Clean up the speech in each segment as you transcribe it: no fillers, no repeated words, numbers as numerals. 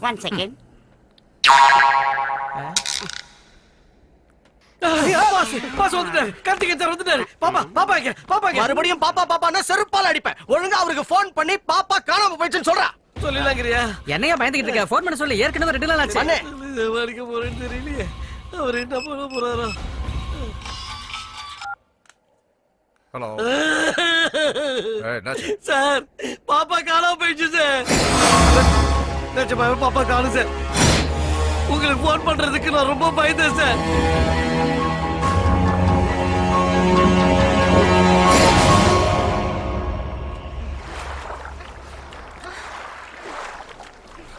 1 second. மறுபடியும் பாப்பா பாப்பான்னா செருப்பால அடிப்பேன். ஒழுங்கா அவருக்கு போன் பண்ணி பாப்பா காணாம போயிடுச்சுன்னு சொல்றா. சொல்லிலாங்கறியா? என்னையா பயந்துகிட்டு இருக்க? போன் பண்ண சொல்லி ஏற்கனவே 2 நாள் ஆச்சு. அண்ணே வரைக்க போறேன்னு தெரியலையே. அவர் என்ன பண்ண போறாரோ? ஹலோ. சார் பாப்பா காணாம போயிடுச்சு சார். நிஜமாவே பாப்பா காணும் சார். உங்களுக்கு போன் பண்றதுக்கு நான் ரொம்ப பயந்தேன் சார்.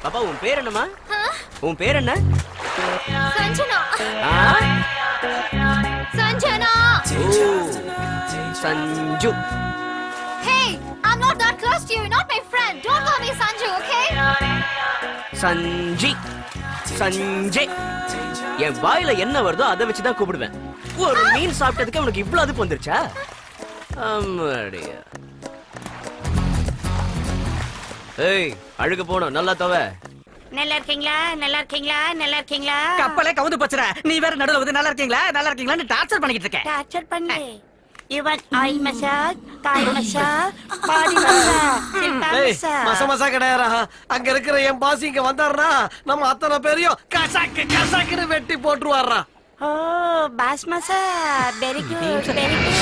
பாப்பா உன் பேர் என்னம்மா? உன் பேர் என்ன? Sanjana. Sanjana. Sanju. Hey, I'm not that close to you. You're not my friend. Don't call me Sanju, okay? சஞ்சி. சஞ்சே. என் வாயில என்ன வருதோ அதை வச்சுதான் கூப்பிடுவேன். ஒரு மீன் சாப்பிட்டதுக்கு உனக்கு இவ்வளவு அதுப்பு வந்துருச்சா? அம்மாடியா. ஏய் அழுக போணும் நல்லா தவ. நல்லா இருக்கீங்களா? நல்லா இருக்கீங்களா? நல்லா இருக்கீங்களா? கப்பலே கவுந்து போச்சுடா. நீ வேற நடுவுல வந்து நல்லா இருக்கீங்களா நல்லா இருக்கீங்களான்னு டார்ச்சர் பண்ணிக்கிட்டு இருக்க. டார்ச்சர் பண்ணு. You want oil massage, Thai massage, body massage, silpa massage. மச மசா கிடையாரா? அங்க இருக்கிற என் பாஸ் இங்க வந்தாருனா நம்ம அத்தனை பேரையும் கசாக்கு கசாக்குன்னு வெட்டி போட்டுருவாரா. Oh, bass massage. Very good, very good.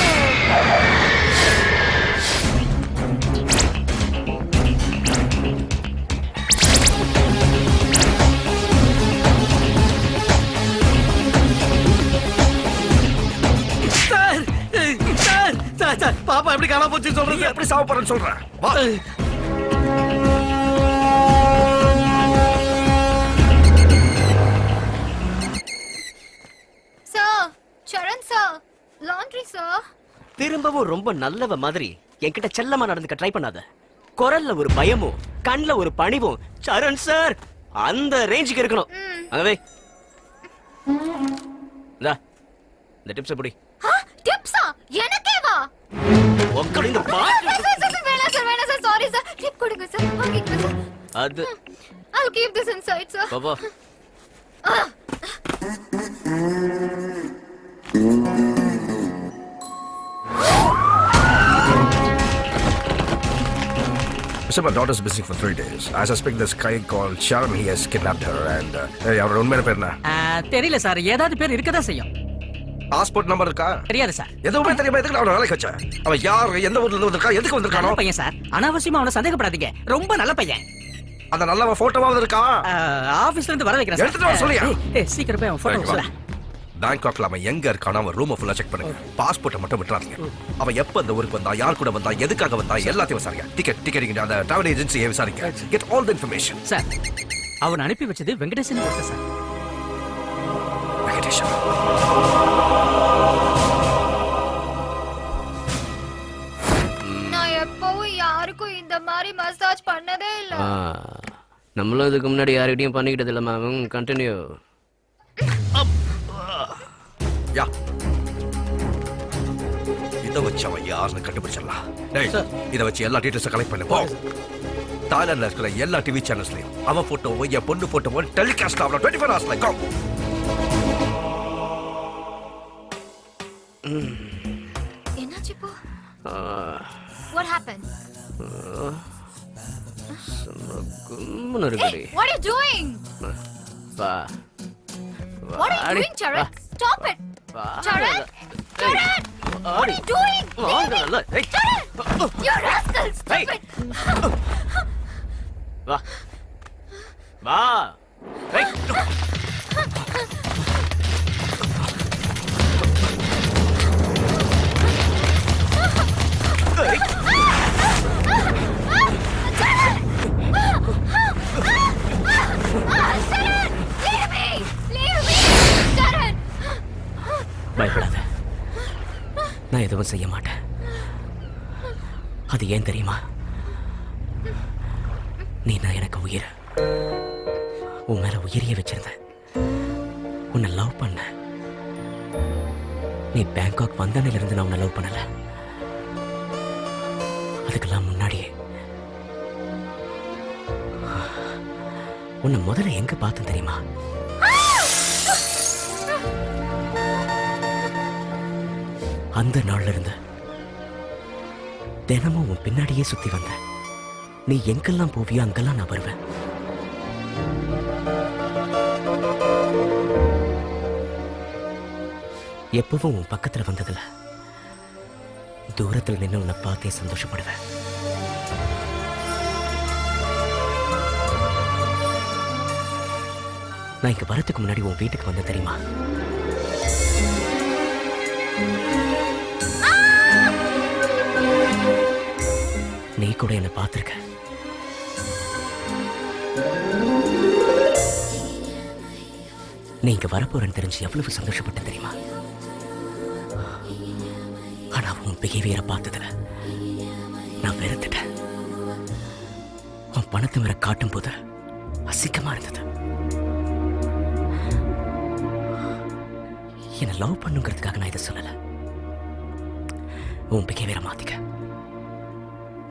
பாப்பா எப்படி காணாம போச்சு சொல்றது? எப்படி சாவ போறேன்னு சொல்றேன். வா. Sir, Charan sir, laundry sir. திரும்பவும் ரொம்ப நல்லவ மாதிரி என்கிட்ட செல்லமா நடந்துக்க ட்ரை பண்ணாத. குரல்ல ஒரு பயமும் கண்ணுல ஒரு பணிவும் சரண் சார் அந்த ரேஞ்சுக்கு இருக்கணும். அங்கவே இந்த டிப்ஸ் எப்படி? டிப்ஸா? எனக்கே வா. உங்க இந்த பாட்டு வேணாம் சார் சாரி சார். டிப் கொடுங்க சார். வாங்கிக்கங்க சார். அது I'll keep this inside sir. Baba So my daughter's missing for 3 days. I suspect this guy called Sharon, he has kidnapped her and அவரோட உண்மையான பேர் என்ன? தெரியல சார். ஏதாவது பேர் இருக்கதா செய்யும். பாஸ்போர்ட் நம்பர் இருக்கா? தெரியாது சார். எதுவுமே தெரியாம எதுக்கு அவனை வேலைக்கு வச்ச? அவன் யார், எந்த ஊர்ல இருந்து வந்திருக்கா, எதுக்கு வந்திருக்கானோ? நல்ல பையன் சார். அனாவசியமா அவனை சந்தேகப்படாதீங்க. ரொம்ப நல்ல பையன். அந்த நல்ல போட்டோவாவது இருக்கா? ஆபீஸ்ல இருந்து வர வைக்கிறேன் சார். எடுத்துட்டு வர சொல்லியா? சீக்கிரம் போய் அவன் போட்டோ சொல்ல. பேங்காக்ல அவன் எங்க இருக்கானோ அவன் ரூமை ஃபுல்லா செக் பண்ணுங்க. பாஸ்போர்ட்டை மட்டும் விட்டுறாதீங்க. அவன் எப்ப இந்த ஊருக்கு வந்தா, யார் கூட வந்தா, எதுக்காக வந்தா எல்லாத்தையும் விசாரிங்க. டிக்கெட் அந்த டிராவல் ஏஜென்சியை விசாரிங்க. Get all the information. Sir அவன் அனுப்பி வச்சது வெங்கடேசன் கொடுத்த சார். வெங்கடேஷன். நான் எப்பவும் யாருக்கும் இந்த மாதிரி மசாஜ் பண்ணதே இல்ல. நம்மளும் இதுக்கு முன்னாடி யார்கிட்டயும் பண்ணிக்கிட்டது இல்ல மேம். கண்டினியூ. யா இதை வச்சு அவன் யாருன்னு கண்டுபிடிச்சிடலாம். இதை வச்சு எல்லா டீட்டெயில்ஸும் கலெக்ட் பண்ணு. போ. தாய்லாந்துல இருக்கிற எல்லா டிவி சேனல்ஸ்லயும் அவன் போட்டோவோ என் பொண்ணு போட்டோவோ டெலிகாஸ்ட் ஆகணும் 24 hours like. என்னாச்சு இப்போ? What happened? கும்முன்னு இருக்குடி. What are you doing? வா. What are you doing, Charan? Stop it. Charan? Charan! What are you doing? Charan! You rascal! Stop it. வா. வா. பயப்படாத. நான் எதுவும் செய்ய மாட்டேன். அது ஏன் தெரியுமா? நீ நான் எனக்கு உயிர். உன் மேல உயிரியே வச்சிருந்த. உன்னை லவ் பண்ண. நீ பேங்காக் வந்தனில இருந்து நான் உன்னை லவ் பண்ணல. அதுக்கெல்லாம் முன்னாடியே உன்னை முதல்ல எங்க பார்த்தேன் தெரியுமா? அந்த நாள்ல இருந்து தினமும் உன் பின்னாடியே சுத்தி வந்த. நீ எங்கெல்லாம் போவியோ அங்கெல்லாம் நான் வருவேன். எப்பவும் உன் பக்கத்துல வந்ததுல தூரத்துல நின்று உன்னை பார்த்தே சந்தோஷப்படுவேன். நான் இங்க வரதுக்கு முன்னாடி உன் வீட்டுக்கு வந்த தெரியுமா? நீ கூட என்ன பார்த்திருக்க. நீ இங்க வரப்போறேன்னு தெரிஞ்சு எவ்வளவு சந்தோஷப்பட்ட தெரியுமா? ஆனா உன் பிஹேவியரை பார்த்ததுல நான் வெறுத்துட்டேன். உன் பணத்தை மேல காட்டும் போது அசிங்கமா இருந்தது. என்ன லவ் பண்ணுங்கிறதுக்காக நான் இதை சொல்லல. உன் பிஹேவியரை மாத்திக்க.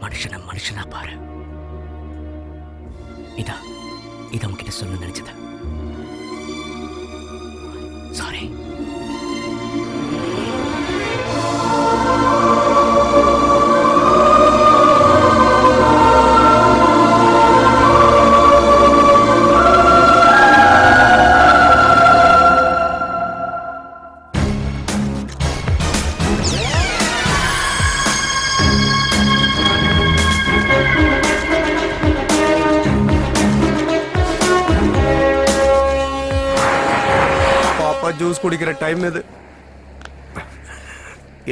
மனுஷனை மனுஷனா பாரு. இதா உன்கிட்ட சொல்ல நினைச்சது. சாரி. ஜூஸ் குடிக்கிற டைம் இது.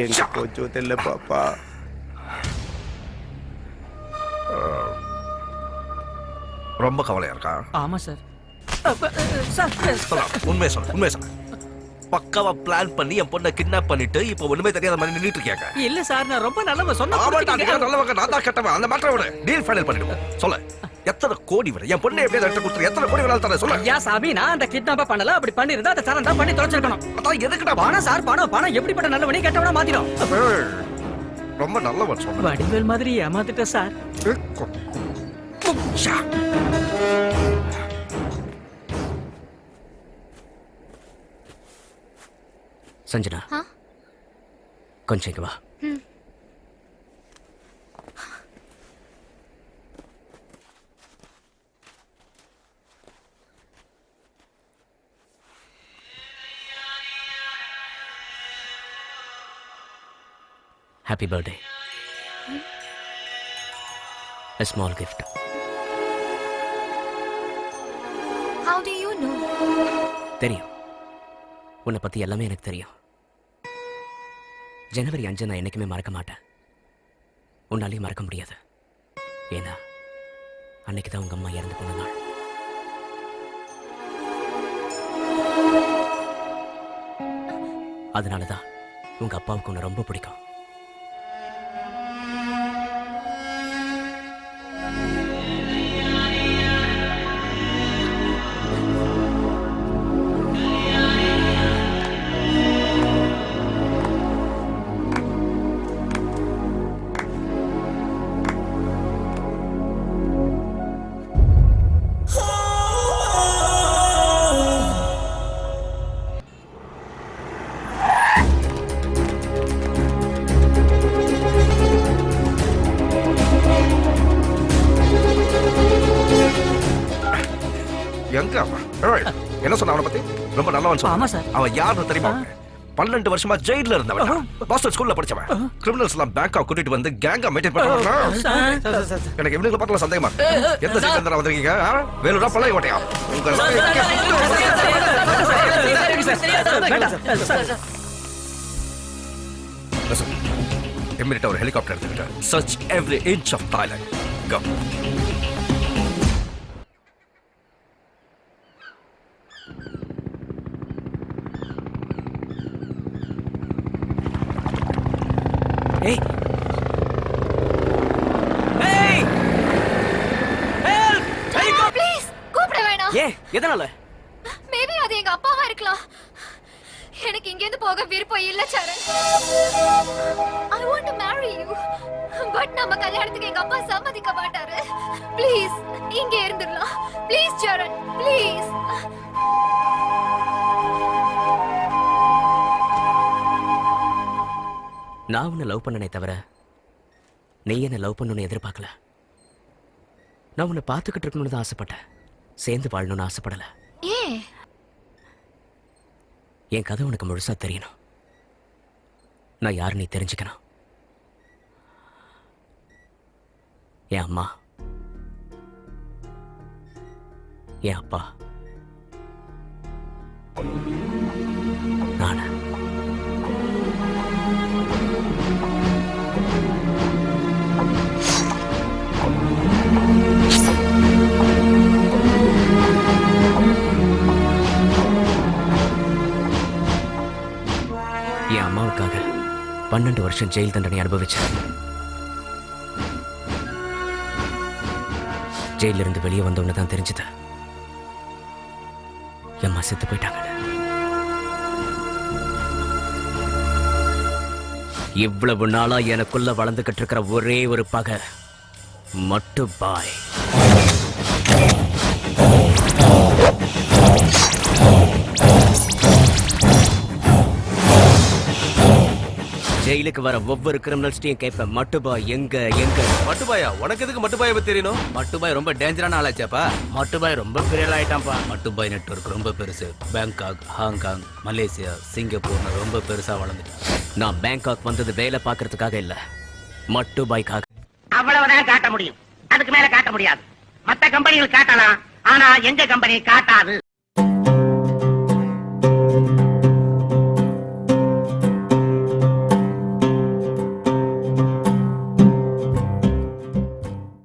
எங்க போச்சோ தெரியல பாப்பா. ரொம்ப கவலையா இருக்கா? ஆமா சார். சார் உண்மையை சொல்லு. பக்காவா பிளான் பண்ணி என் பொண்ணை கிட்னாப் பண்ணிட்டு இப்ப ஒண்ணுமே தெரியாத மாதிரி நின்னுட்டு இருக்காங்க. இல்ல சார், நான் ரொம்ப நல்லவ சொன்னா நல்லவங்க நான் தான் கட்டவன். அந்த மேட்டரை விட டீல் ஃபைனல் பண்ணிடுவோம். சொல்ல எத்தனை கோடி வர என் பொண்ணை எப்படியா ரெட்ட கொடுத்து எத்தனை கோடி வேணாலும் தர சொல்ல. ஐயா சாமி, நான் அந்த கிட்னாப்ப பண்ணல. அப்படி பண்ணிருந்தா அந்த சரண் தான் பண்ணி தொலைச்சிருக்கணும். அதான் எதுக்குடா பணம் சார், பணம் எப்படிப்பட்ட நல்லவனே கெட்டவனா மாத்திரும். ரொம்ப நல்லவன் சொன்ன. வடிவேல் மாதிரி ஏமாத்திட்ட சார். சஞ்சனா, கொஞ்சம் இங்க வா. Happy birthday. A small gift. How do you know? தெரியும். உன்னை பத்தி எல்லாமே எனக்கு தெரியும். ஜனவரி 5 நான் என்னைக்குமே மறக்க மாட்டேன். உன்னாலையும் மறக்க முடியாது. ஏன்னா அன்னைக்கு தான் உங்க அம்மா இறந்து போன நாள். அதனாலதான் உங்க அப்பாவுக்கு உன்னை ரொம்ப பிடிக்கும். எங்க அவன்? என்ன சொன்ன அவனை பத்தி? ரொம்ப நல்லவன் சொன்ன. ஆமா சார். அவன் யாருன்னு தெரியுமா? 12 வருஷமா ஜெயில்ல இருந்தவன். பாஸ்டர் ஸ்கூல்ல படிச்சவன். கிரிமினல்ஸ் எல்லாம் பேங்கா கூட்டிட்டு வந்து கேங்கா மெயின்டைன் பண்றான். எனக்கு இவனுக்கு பக்கத்துல சந்தேகமா இருக்கு. எந்த ஜெயில்ல இருந்து வந்திருக்கீங்க? வேலூரா பழைய கோட்டையா? இமிடியேட்டா ஒரு ஹெலிகாப்டர் எடுத்துக்கிட்டு search every inch of Thailand. Go. ஏய், Please, கூப்பிட வேணாம். ஏன்? எதனால? Maybe அது எங்க அப்பாவா இருக்கலாம். எனக்கு இங்க இருந்து போக விருப்பம் இல்ல சரண். I want to marry you. But நம்ம கல்யாணத்துக்கு எங்க அப்பா சம்மதிக்க மாட்டாரு. ப்ளீஸ் இங்க இருந்துடலாம். Please Charan, please. நான் உன்னை லவ் பண்ணனே தவிர நீ என்ன லவ் பண்ணணும்னு எதிர்பார்க்கல. நான் உன்னை பார்த்துக்கிட்டு இருக்கணும்னு தான் ஆசைப்பட்டேன். சேர்ந்து வாழணும்னு ஆசைப்படல. ஏ என் கதை உனக்கு முழுசா தெரியணும். நான் யாரு நீ தெரிஞ்சுக்கணும். என் அம்மா, என் அப்பா, நானு. என் அம்மாவுக்காக 12 வருஷம் ஜெயில் தண்டனை அனுபவிச்சேன். ஜெயில இருந்து வெளியே வந்தவொன்னு தான் தெரிஞ்சது என் அம்மா செத்து போயிட்டாங்க. இவ்வளவு நாளா எனக்குள்ள வளர்ந்துகிட்டு இருக்கிற ஒரே ஒரு பகை மட்டுபாய். ஜெயிலுக்கு வர ஒவ்வொரு கிரிமினல்ஸ்டையும் கேட்பேன், மட்டுபாய் எங்க எங்க. மட்டுபாயா? உனக்கு எதுக்கு மட்டுபாயை பத்தி தெரியணும்? மட்டுபாய் ரொம்ப டேஞ்சரான ஆளாச்சாப்பா. மட்டுபாய் ரொம்ப பெரிய ஆயிட்டான்ப்பா. மட்டுபாய் நெட்வொர்க் ரொம்ப பெருசு. பேங்காக், ஹாங்காங், மலேசியா, சிங்கப்பூர்னு ரொம்ப பெருசா வளர்ந்துட்டான். நான் பேங்காக் வந்தது வேலை பார்க்கறதுக்காக இல்ல, மட்டுபாய்க்காக. அவ்வளவுதான் காட்ட முடியும். அதுக்கு மேல காட்ட முடியாது. மத்த கம்பெனிகள் காட்டலாம், ஆனா எங்க கம்பெனி காட்டாது.